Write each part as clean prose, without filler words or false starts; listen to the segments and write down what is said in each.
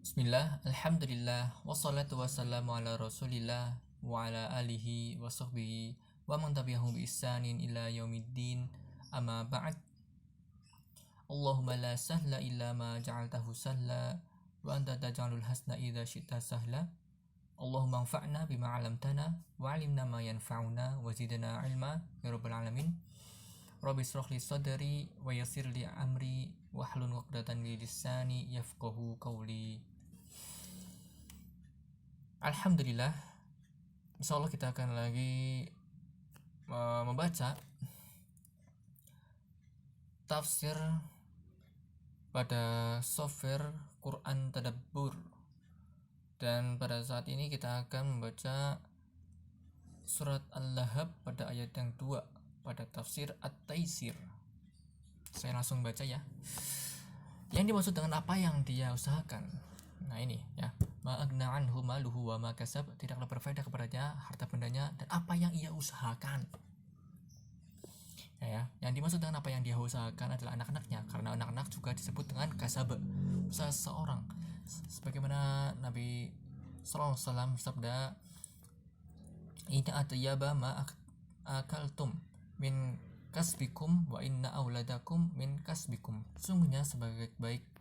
Bismillah, Alhamdulillah, wassalatu wassalamu ala rasulillah wa ala alihi wa sahbihi wa man tabi'ahum bi ihsanin ila yaumiddin amma ba'd. Allahumma la sahla illa ma ja'altahu sahla wa anta taj'alul hasna idza syi'ta sahla. Allahumma anfa'na bima 'allamtana wa 'allimna ma yanfa'una wa zidna 'ilma ya rabbal alamin. Rabbi shrah li sadri wa yassir li amri wahlul 'uqdatam min lisani yafqahu qawli. Alhamdulillah, insyaallah kita akan lagi membaca tafsir pada software Quran Tadabbur. Dan pada saat ini kita akan membaca surat Al-Lahab pada ayat yang 2 pada tafsir At-Taisir. Saya langsung baca ya. Yang dimaksud dengan apa yang dia usahakan. Nah ini ya, ma'agna anhu maluhu wa ma kasab, tidaklah berfaedah kepadanya harta bendanya dan apa yang ia usahakan. Ya, yang dimaksud dengan apa yang dia usahakan adalah anak-anaknya, karena anak-anak juga disebut dengan kasab, usaha seseorang. Sebagaimana Nabi sallallahu alaihi wasallam bersabda, "Inna atyaba ma akaltum min kasbikum wa inna auladakum min kasbikum." Sungguhnya sebaik-baik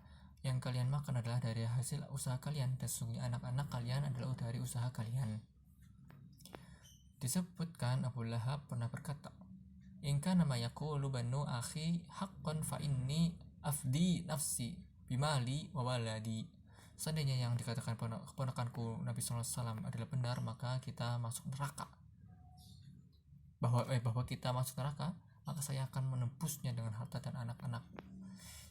yang kalian makan adalah dari hasil usaha kalian, dan sesungguhnya anak-anak kalian adalah dari usaha kalian. Disebutkan Abu Lahab pernah berkata, "In kana ma yaqulu banu akhi haqqan fa inni afdi nafsi bimali wa waladi." Seandainya yang dikatakan keponakanku Nabi sallallahu alaihi wasallam adalah benar, maka kita masuk neraka. Bahwa kita masuk neraka, maka saya akan menembusnya dengan harta dan anak-anak.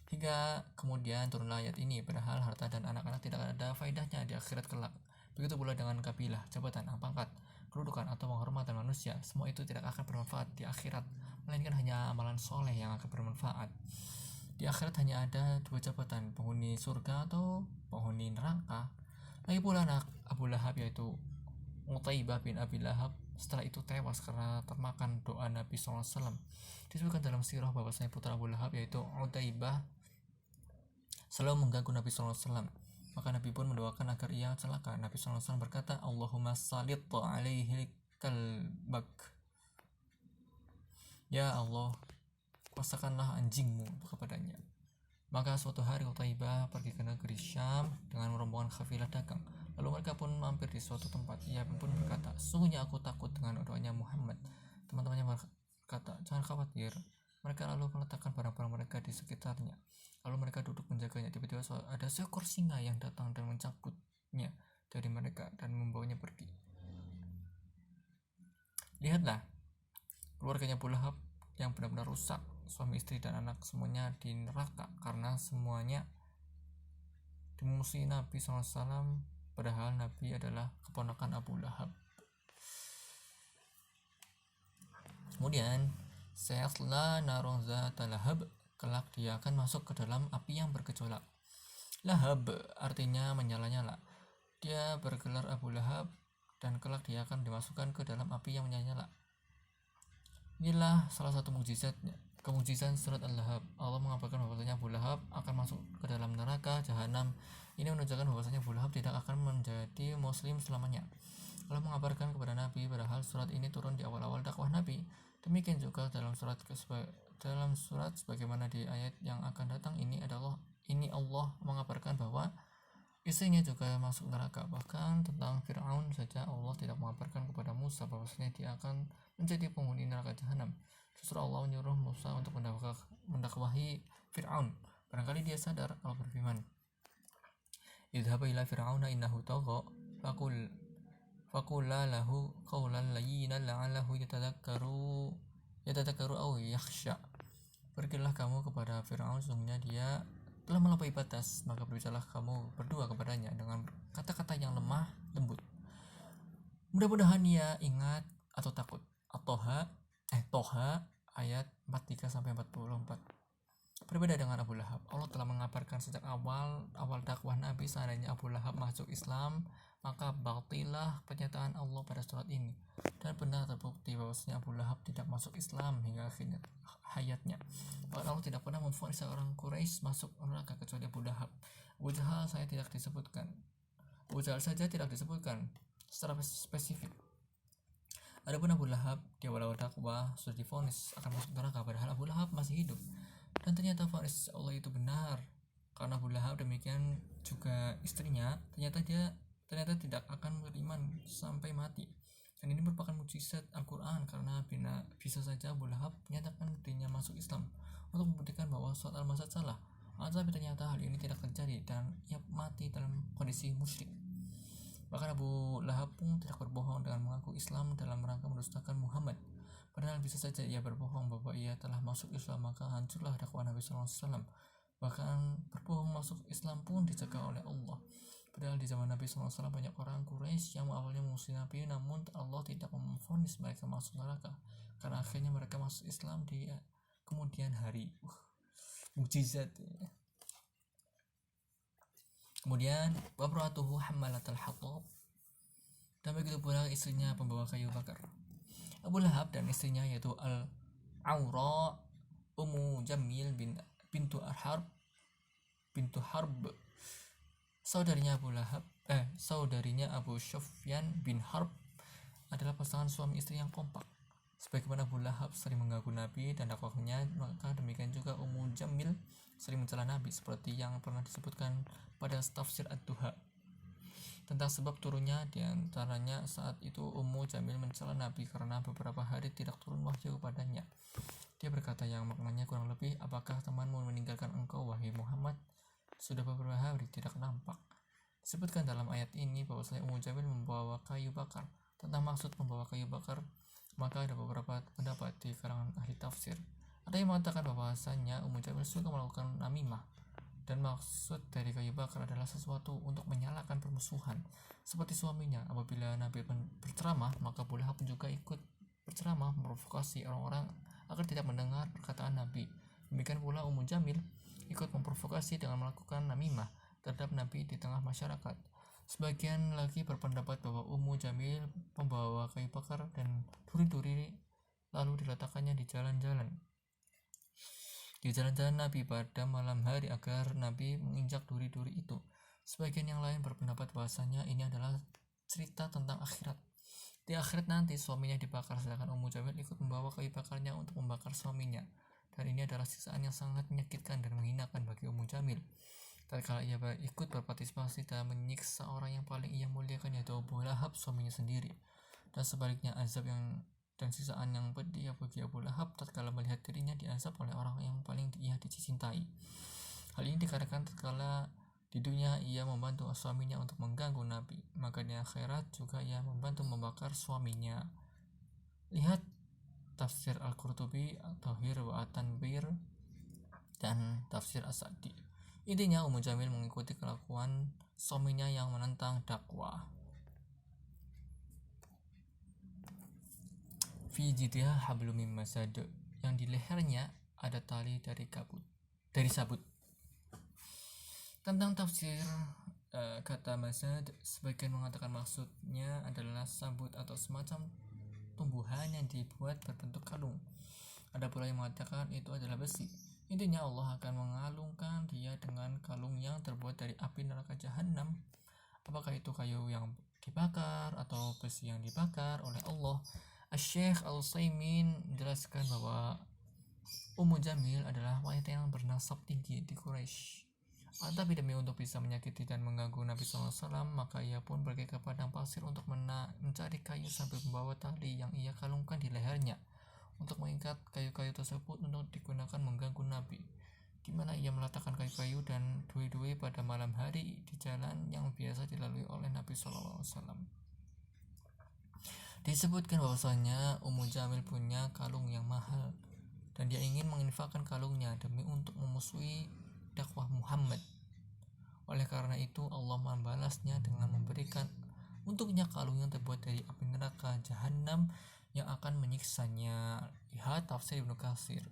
Hingga kemudian turunlah ayat ini, padahal harta dan anak-anak tidak ada faedahnya di akhirat kelak. Begitu pula dengan kabilah, jabatan, pangkat, kedudukan atau penghormatan manusia, semua itu tidak akan bermanfaat di akhirat, melainkan hanya amalan soleh yang akan bermanfaat. Di akhirat hanya ada dua jabatan, penghuni surga atau penghuni neraka. Lagi pula anak Abu Lahab, yaitu Utaibah bin Abi Lahab, setelah itu tewas karena termakan doa Nabi SAW. Disebutkan dalam sirah bahwasanya putra Abu Lahab, yaitu Utaibah, selalu mengganggu Nabi SAW. Maka Nabi pun mendoakan agar ia celaka. Nabi SAW berkata, "Allahumma salit alaihi kalbak." Ya Allah, kuasakanlah anjingmu kepadanya. Maka suatu hari Utaibah pergi ke negeri Syam dengan rombongan kafilah dagang. Lalu mereka pun mampir di suatu tempat. Ia pun berkata, "Sungguhnya aku takut dengan doanya Muhammad." Teman-temannya berkata, "Jangan khawatir." Mereka lalu meletakkan barang-barang mereka di sekitarnya. Lalu mereka duduk menjaganya. Tiba-tiba ada seekor singa yang datang dan mencabutnya dari mereka dan membawanya pergi. Lihatlah, keluarganya Abu Lahab yang benar-benar rusak. Suami, istri, dan anak semuanya di neraka karena semuanya dimusuhi Nabi SAW, padahal Nabi adalah keponakan Abu Lahab. Kemudian, sayasla narun zata lahab, kelak dia akan masuk ke dalam api yang bergejolak. Lahab artinya menyala-nyala. Dia bergelar Abu Lahab, dan kelak dia akan dimasukkan ke dalam api yang menyala-nyala. Inilah salah satu kemujizan surat Al-Lahab. Allah mengabarkan bahwasanya Abu Lahab akan masuk ke dalam neraka jahanam. Ini menunjukkan bahwasanya Abu Lahab tidak akan menjadi muslim selamanya. Allah mengabarkan kepada Nabi, padahal surat ini turun di awal-awal dakwah Nabi. Demikian juga dalam surat sebagaimana di ayat yang akan datang ini Allah mengabarkan bahwa istrinya juga masuk neraka. Bahkan tentang Fir'aun saja Allah tidak mengabarkan kepada Musa bahwasanya dia akan menjadi penghuni neraka jahanam. Justru Allah menyuruh Musa untuk mendakwahi Fir'aun. Barangkali dia sadar. Allah berfirman, "Idhhab ila fir'auna innahu tagha faqula lahu qawlan layyinan la'allahu yatadakkaru aw yakhsha." Pergilah kamu kepada Fir'aun, sesungguhnya dia telah melampaui batas, maka berbicaralah kamu berdua kepadanya dengan kata-kata yang lemah lembut. Mudah-mudahan ia ingat atau takut. Toha ayat 43-44. Berbeda dengan Abu Lahab, Allah telah mengabarkan sejak awal dakwah Nabi seandainya Abu Lahab masuk Islam, maka batilah pernyataan Allah pada surat ini. Dan benar terbukti bahwasanya Abu Lahab tidak masuk Islam hingga akhirnya hayatnya. Bahkan Allah tidak pernah memvonis seorang Quraisy masuk neraka kecuali Abu Lahab. Abu Jahal saja tidak disebutkan secara spesifik. Adapun Abu Lahab di awal dakwah sudah divonis akan masuk neraka, padahal Abu Lahab masih hidup. Dan ternyata vonis Allah itu benar, karena Abu Lahab demikian juga istrinya ternyata tidak akan beriman sampai mati. Dan ini merupakan mukjizat Al-Quran, karena bisa saja Abu Lahab menyatakan dirinya masuk Islam untuk membuktikan bahwa surat Al-Masad salah, tapi ternyata hal ini tidak terjadi dan ia mati dalam kondisi musyrik. Bahkan Abu Lahab pun tidak berbohong dengan mengaku Islam dalam rangka mendustakan Muhammad. Padahal bisa saja ia berbohong bahwa ia telah masuk Islam, maka hancurlah dakwah Nabi SAW. Bahkan berbohong masuk Islam pun dicegah oleh Allah. Padahal di zaman Nabi SAW banyak orang Quraisy yang awalnya musuh Nabi, namun Allah tidak memvonis mereka masuk neraka, karena akhirnya mereka masuk Islam di kemudian hari. Mukjizat. Kemudian wamra'atuhu hammalatal hatab, dan begitu pula istrinya pembawa kayu bakar. Abu Lahab dan istrinya yaitu Al-Awra Ummu Jamil bintu Harb, saudarinya Abu Sufyan bin Harb, adalah pasangan suami istri yang kompak. Sebagaimana Abu Lahab sering mengganggu Nabi dan dakwahnya, maka demikian juga Ummu Jamil sering mencela Nabi, seperti yang pernah disebutkan pada tafsir Ad-Duha. Tentang sebab turunnya, diantaranya saat itu Ummu Jamil mencela Nabi karena beberapa hari tidak turun wahyu kepadanya. Dia berkata yang maknanya kurang lebih, apakah temanmu meninggalkan engkau wahai Muhammad? Sudah beberapa hari tidak nampak. Disebutkan dalam ayat ini bahwasanya Ummu Jamil membawa kayu bakar. Tentang maksud membawa kayu bakar, maka ada beberapa pendapat di kalangan ahli tafsir. Ada yang mengatakan bahwasanya Ummu Jamil suka melakukan namimah, dan maksud dari kayu bakar adalah sesuatu untuk menyalakan permusuhan, seperti suaminya. Apabila Nabi berceramah, maka Abu Lahab juga ikut berceramah memprovokasi orang-orang agar tidak mendengar perkataan Nabi. Demikian pula Ummu Jamil ikut memprovokasi dengan melakukan namimah terhadap Nabi di tengah masyarakat. Sebagian lagi berpendapat bahwa Ummu Jamil membawa kayu bakar dan duri-duri lalu diletakkannya di jalan-jalan Nabi pada malam hari agar Nabi menginjak duri-duri itu. Sebagian yang lain berpendapat bahwasanya ini adalah cerita tentang akhirat. Di akhirat nanti suaminya dibakar, sedangkan Ummu Jamil ikut membawa kayu bakarnya untuk membakar suaminya. Dan ini adalah siksaan yang sangat menyakitkan dan menghinakan bagi Ummu Jamil. Tatkala ia ikut berpartisipasi dalam menyiksa orang yang paling ia muliakan, yaitu Abu Lahab, suaminya sendiri. Dan sebaliknya, azab dan sisaan yang pedih bagi Abu Lahab tatkala melihat dirinya diazab oleh orang yang paling ia dicintai. Hal ini dikarenakan tatkala di dunia ia membantu suaminya untuk mengganggu Nabi, maka di akhirat juga ia membantu membakar suaminya. Lihat tafsir Al-Qurtubi, At-Tahir wa At-Tanbir, dan tafsir As-Sa'di. Intinya Ummu Jamil mengikuti kelakuan suaminya yang menentang dakwah. Fi jidha hablum min masad, yang di lehernya ada tali dari sabut. Tentang tafsir kata masad, sebagian mengatakan maksudnya adalah sabut atau semacam tumbuhan yang dibuat berbentuk kalung. Ada pula yang mengatakan itu adalah besi. Intinya Allah akan mengalungkan dia dengan kalung yang terbuat dari api neraka Jahannam. Apakah itu kayu yang dibakar atau besi yang dibakar oleh Allah? Syekh Al-Utsaimin menjelaskan bahwa Ummu Jamil adalah wanita yang bernasab tinggi di Quraisy. Tapi demi untuk bisa menyakiti dan mengganggu Nabi SAW, maka ia pun pergi ke padang pasir untuk mencari kayu sambil membawa tali yang ia kalungkan di lehernya untuk mengikat kayu-kayu tersebut untuk digunakan mengganggu Nabi, di mana ia meletakkan kayu-kayu dan duri-duri pada malam hari di jalan yang biasa dilalui oleh Nabi SAW. Disebutkan bahwasanya Ummu Jamil punya kalung yang mahal dan dia ingin menginfakkan kalungnya demi untuk memusuhi dakwah Muhammad. Oleh karena itu Allah membalasnya dengan memberikan untuknya kalung yang terbuat dari api neraka Jahannam yang akan menyiksanya. Lihat tafsir Ibnu Katsir.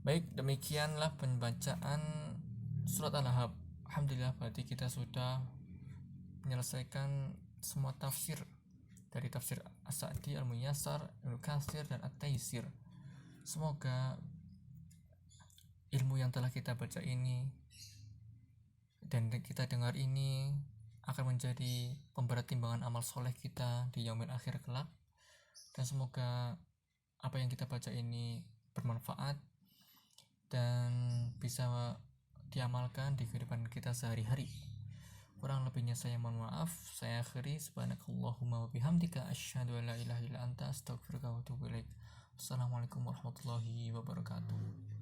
Baik, demikianlah pembacaan surat Al-Ahzab. Alhamdulillah, berarti kita sudah menyelesaikan semua tafsir dari tafsir As-Sa'di, Al-Muyassar, Ibnu Katsir, dan At-Taisir. Semoga ilmu yang telah kita baca ini dan kita dengar ini akan menjadi pemberat timbangan amal soleh kita di yaumil akhir kelak, dan semoga apa yang kita baca ini bermanfaat dan bisa diamalkan di kehidupan kita sehari-hari. Kurang lebihnya saya mohon maaf. Saya akhiri, subhanakallahumma wa bihamdika asyhadu an la ilaha illa anta astaghfiruka wa atubu ilaik. Assalamualaikum warahmatullahi wabarakatuh.